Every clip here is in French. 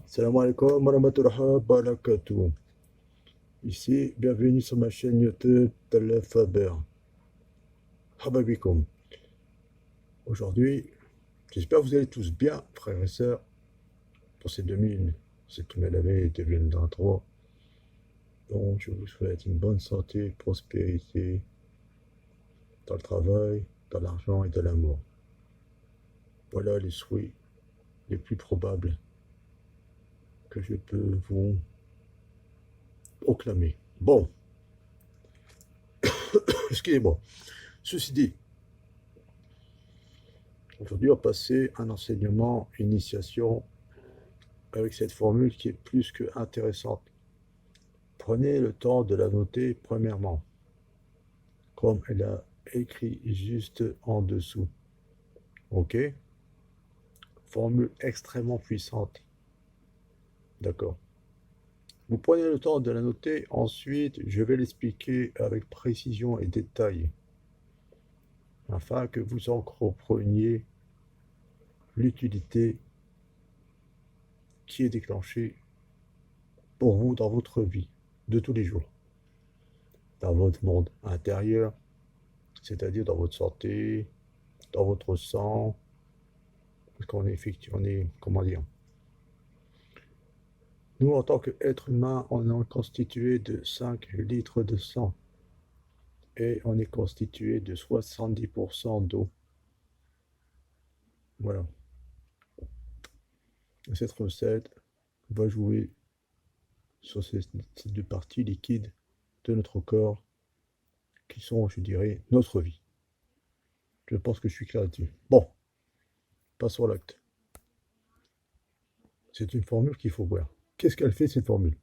Salam alaikum wa rahmatullahi wa barakatuh. Ici, bienvenue sur ma chaîne YouTube Talef Faber. Hababikoum. Aujourd'hui, j'espère que vous allez tous bien, frères et sœurs, pour cette nouvelle année 2023. Donc, je vous souhaite une bonne santé, prospérité dans le travail, dans l'argent et dans l'amour. Voilà les souhaits les plus probables que je peux vous proclamer. Bon, excusez-moi. Ceci dit, aujourd'hui, on va passer un enseignement, une initiation avec cette formule qui est plus que intéressante. Prenez le temps de la noter premièrement, comme elle a écrit juste en dessous. Ok? Formule extrêmement puissante. D'accord. Vous prenez le temps de la noter, ensuite je vais l'expliquer avec précision et détail, afin que vous en compreniez l'utilité qui est déclenchée pour vous dans votre vie de tous les jours, dans votre monde intérieur, c'est-à-dire dans votre santé, dans votre sang, parce on est, comment dire, nous en tant qu'être humain, on est constitué de 5 litres de sang et on est constitué de 70% d'eau. Voilà. Cette recette va jouer sur ces deux parties liquides de notre corps qui sont, je dirais, notre vie. Je pense que je suis clair là-dessus. Bon, passons à l'acte. C'est une formule qu'il faut voir. Qu'est-ce qu'elle fait, cette formule?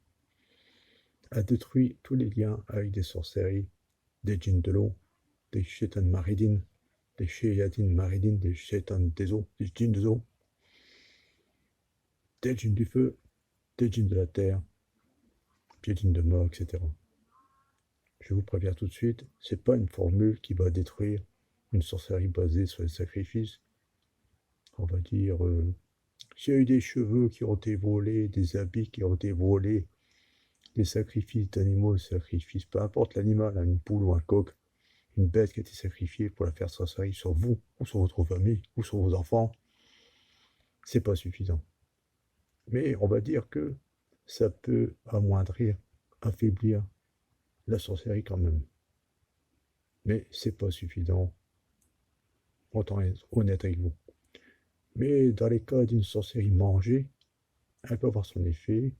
Elle détruit tous les liens avec des sorcelleries, des djinns de l'eau, des shaitan maridines, des shayatin maridines, des shaitans des eaux, des djinns des eaux, des djinns du feu, des djinns de la terre, des djinns de mort, etc. Je vous préviens tout de suite, c'est pas une formule qui va détruire une sorcellerie basée sur les sacrifices. On va dire, s'il y a eu des cheveux qui ont été volés, des habits qui ont été volés, des sacrifices d'animaux, sacrifices, peu importe l'animal, une poule ou un coq, une bête qui a été sacrifiée pour la faire sorcellerie sur vous, ou sur votre famille, ou sur vos enfants, c'est pas suffisant. Mais on va dire que ça peut amoindrir, affaiblir la sorcellerie quand même. Mais c'est pas suffisant, autant être honnête avec vous. Mais dans les cas d'une sorcellerie mangée, elle peut avoir son effet,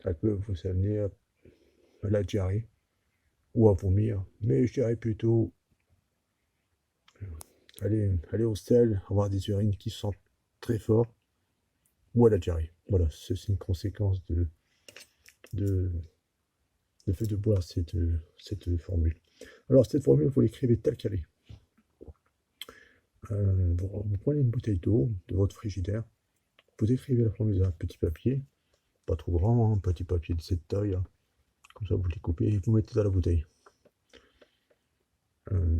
elle peut vous amener à la diarrhée ou à vomir, mais je dirais plutôt aller au sel, avoir des urines qui sentent très fort, ou à la diarrhée. Voilà, c'est une conséquence de, le fait de boire cette formule. Alors, cette formule, vous l'écrivez telle qu'elle est. Vous prenez une bouteille d'eau de votre frigidaire, vous écrivez la formule sur un petit papier, pas trop grand, un petit papier de cette taille, hein. Comme ça vous les coupez et vous mettez dans la bouteille.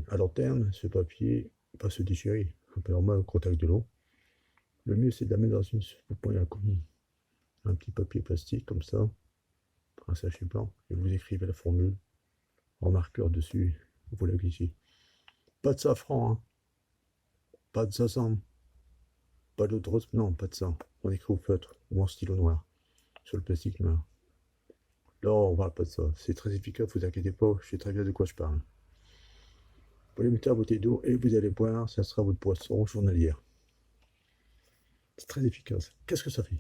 À long terme, ce papier va se déchirer un peu normal au contact de l'eau. Le mieux, c'est de la mettre dans vous prenez un petit papier plastique comme ça, un sachet blanc, et vous écrivez la formule en marqueur dessus, vous la glissez. Pas de safran, hein. Pas de sasam, pas d'eau de rose, non, pas de ça. On écrit au feutre ou en stylo noir, sur le plastique noir. Là, on parle pas de ça. C'est très efficace, vous inquiétez pas, je sais très bien de quoi je parle. Vous les mettez à bouteille d'eau et vous allez boire, ça sera votre boisson journalière. C'est très efficace. Qu'est-ce que ça fait?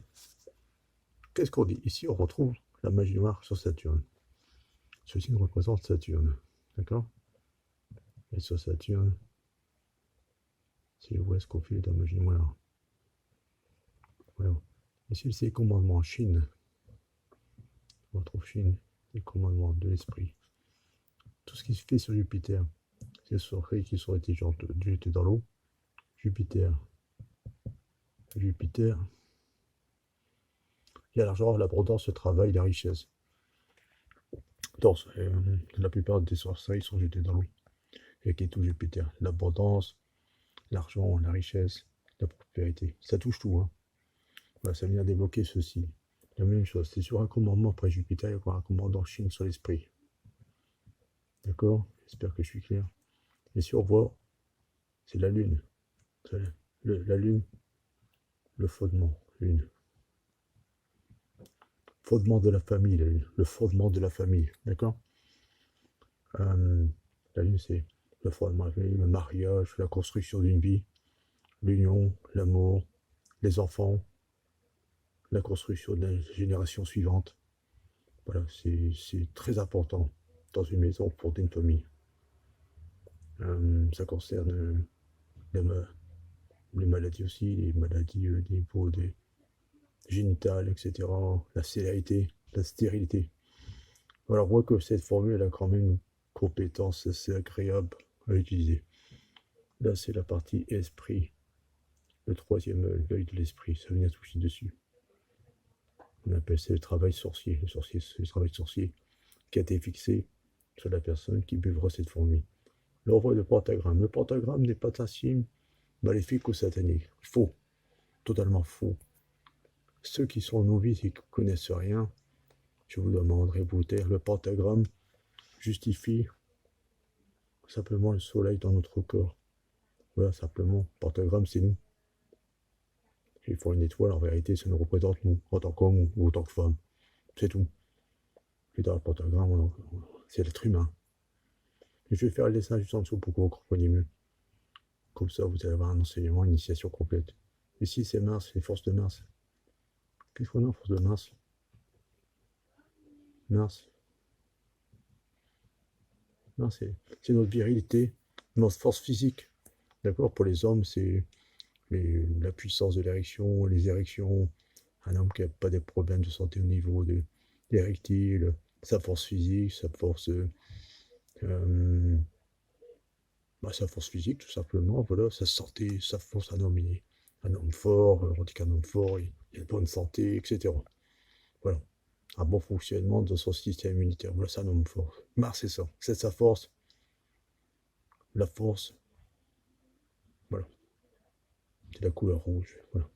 Qu'est-ce qu'on dit? Ici, on retrouve la magie noire sur Saturne. Ceci nous représente Saturne. D'accord? Et sur Saturne, c'est où est-ce qu'on fait de la magie noire. Voilà. Ici, c'est les commandements Chine. On retrouve Chine, les commandements de l'esprit. Tout ce qui se fait sur Jupiter, c'est sorciers qui sont jetés dans l'eau. Jupiter. Jupiter. Il y a l'argent, l'abondance, le travail, la richesse. Donc, la plupart des sorciers sont jetés dans l'eau. Et qui touche Jupiter. L'abondance, l'argent, la richesse, la prospérité. Ça touche tout, hein. Voilà, ça vient débloquer ceci. La même chose, c'est sur un commandement après Jupiter, il y aura un commandant Chine sur l'esprit. D'accord? J'espère que je suis clair. Et si on voit, c'est la Lune. La Lune, le fondement, Lune. Fondement de la famille, la Lune. Le fondement de la famille. D'accord? La Lune, c'est le fondement de la famille, le mariage, la construction d'une vie, l'union, l'amour, les enfants, la construction de la génération suivante. Voilà, c'est très important dans une maison pour une famille. Ça concerne les, les maladies aussi, les maladies au niveau des génitales, etc. La stérilité, la stérilité. Alors, on voit que cette formule elle a quand même une compétence assez agréable à utiliser. Là, c'est la partie esprit, le troisième œil de l'esprit, ça vient toucher dessus. On appelle ça le travail sorcier. Le sorcier, c'est le travail sorcier qui a été fixé sur la personne qui buvera cette formule. L'envoi de pentagramme. Le pentagramme n'est pas un signe maléfique ou satanique. Faux. Totalement faux. Ceux qui sont novices et qui ne connaissent rien, je vous demanderai de vous taire. Le pentagramme justifie simplement le soleil dans notre corps. Voilà, simplement. Le pentagramme, c'est nous. Il faut une étoile, en vérité, ça nous représente nous, en tant qu'homme ou en tant que femme. C'est tout. Et dans le pentagramme, c'est l'être humain. Et je vais faire le dessin juste en dessous pour que vous compreniez mieux. Comme ça, vous allez avoir un enseignement, une initiation complète. Ici, c'est Mars, les forces de Mars. Qu'est-ce qu'on a en force de Mars? Mars. Non, c'est notre virilité, notre force physique. D'accord? Pour les hommes, c'est la puissance de l'érection, les érections. Un homme qui n'a pas de problèmes de santé au niveau de l'érectile, sa force physique, sa force physique, tout simplement. Voilà, sa santé, sa force. Un homme fort, on dit qu'un homme fort, il a une bonne santé, etc. Voilà. Un bon fonctionnement de son système immunitaire. Voilà, c'est un homme fort. Mars, c'est ça. C'est sa force. La force. Voilà. C'est la couleur rouge. Voilà.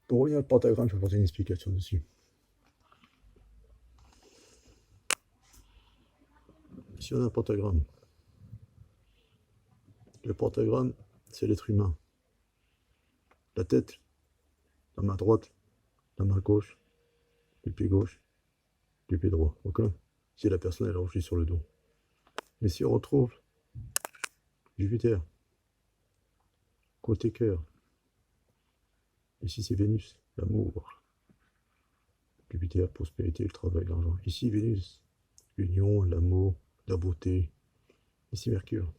Pour revenir au pentagramme, je vais apporter une explication dessus. Ici, on a un pentagramme. Le pentagramme, c'est l'être humain. La tête, la main droite, la main gauche, le pied gauche, le pied droit. Ok? Si la personne est allongée sur le dos. Et si on retrouve Jupiter, côté cœur, ici c'est Vénus, l'amour. Jupiter, prospérité, le travail, l'argent. Ici Vénus, l'union, l'amour, la beauté. Ici Mercure,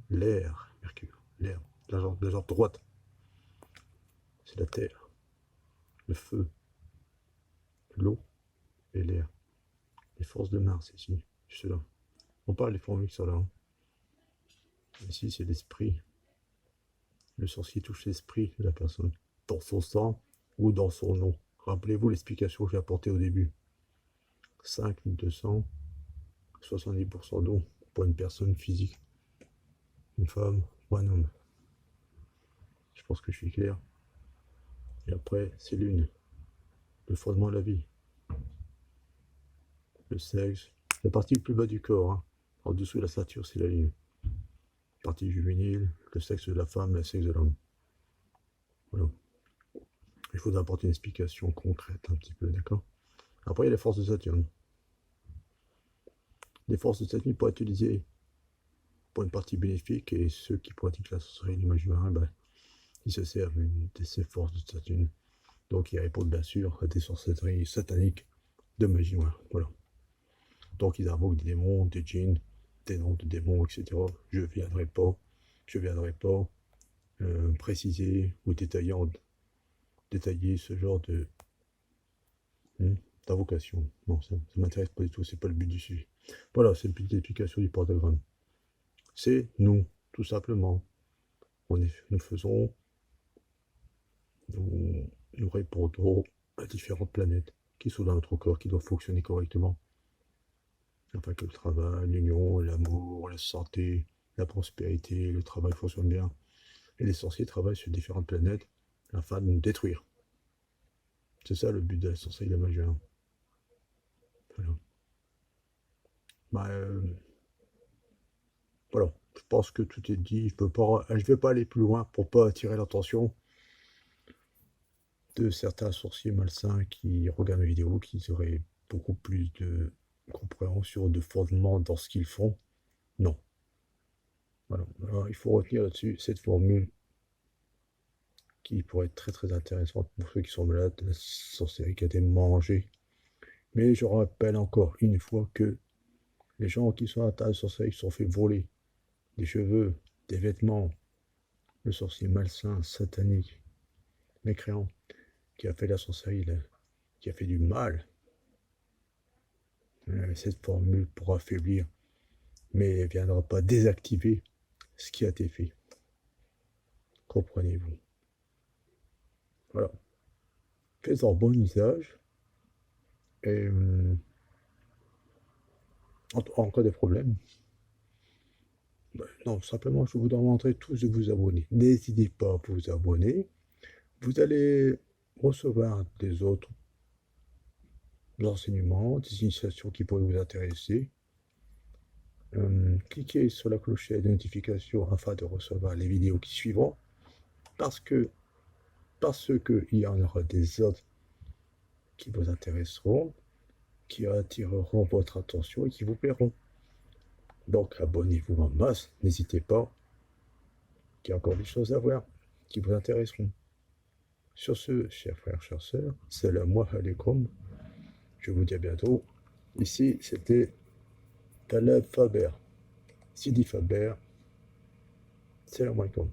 l'air, Mercure, l'air, la jambe droite. C'est la terre, le feu, l'eau et l'air. Les forces de Mars ici, juste là. On parle des formules qui sont là. Hein. Ici, c'est l'esprit. Le sorcier touche l'esprit de la personne, dans son sang ou dans son eau. Rappelez-vous l'explication que j'ai apportée au début. 5 litres de sang, 70% d'eau pour une personne physique, une femme ou un homme. Je pense que je suis clair. Et après, c'est l'une, le fondement de la vie. Le sexe, la partie plus bas du corps. Hein. En dessous de la ceinture, c'est la lune. Partie juvénile, le sexe de la femme, le sexe de l'homme. Voilà. Il faudra apporter une explication concrète un petit peu, d'accord? Après, il y a les forces de Saturne. Les forces de Saturne pourraient être utilisées pour une partie bénéfique et ceux qui pratiquent la sorcellerie du magicien, ben, ils se servent de ces forces de Saturne. Donc, ils répondent bien sûr à des sorcelleries sataniques de magie noire. Voilà. Donc, ils invoquent des démons, des djinns, des noms de démons, etc. Je ne viendrai pas préciser ou détailler ce genre de d'invocation. Non, ça ne m'intéresse pas du tout, c'est pas le but du sujet. Voilà, c'est une petite explication du pentagramme. C'est nous, tout simplement. Nous faisons, nous répondons à différentes planètes qui sont dans notre corps, qui doivent fonctionner correctement. Afin que le travail, l'union, l'amour, la santé, la prospérité, le travail fonctionnent bien. Et les sorciers travaillent sur différentes planètes afin de nous détruire. C'est ça le but de la sorcellerie de la magie, hein. Voilà. Bah, voilà. Je pense que tout est dit. Je vais pas aller plus loin pour pas attirer l'attention de certains sorciers malsains qui regardent mes vidéos, qui auraient beaucoup plus de compréhension, de fondement dans ce qu'ils font. Non. Voilà. Alors, il faut retenir là-dessus cette formule qui pourrait être très très intéressante pour ceux qui sont malades, la sorcellerie qui a été mangée. Mais je rappelle encore une fois que les gens qui sont atteints de sorcellerie se sont fait voler des cheveux, des vêtements. Le sorcier malsain, satanique, mécréant, qui a fait la sorcellerie, qui a fait du mal. Cette formule pour affaiblir, mais elle ne viendra pas désactiver ce qui a été fait. Comprenez-vous? Voilà. Faites-en bon usage. Et en cas de problème, non, simplement, je vous demanderai tous de vous abonner. N'hésitez pas à vous abonner. Vous allez recevoir des autres enseignements, des initiations qui pourraient vous intéresser. Cliquez sur la clochette de notification afin de recevoir les vidéos qui suivront. Parce que il y en aura des autres qui vous intéresseront, qui attireront votre attention et qui vous plairont. Donc abonnez-vous en masse, n'hésitez pas, il y a encore des choses à voir qui vous intéresseront. Sur ce, chers frères, chères sœurs, salam alaikum. Je vous dis à bientôt. Ici, c'était Taleb Faber, Sidi Faber. Salam alaikum.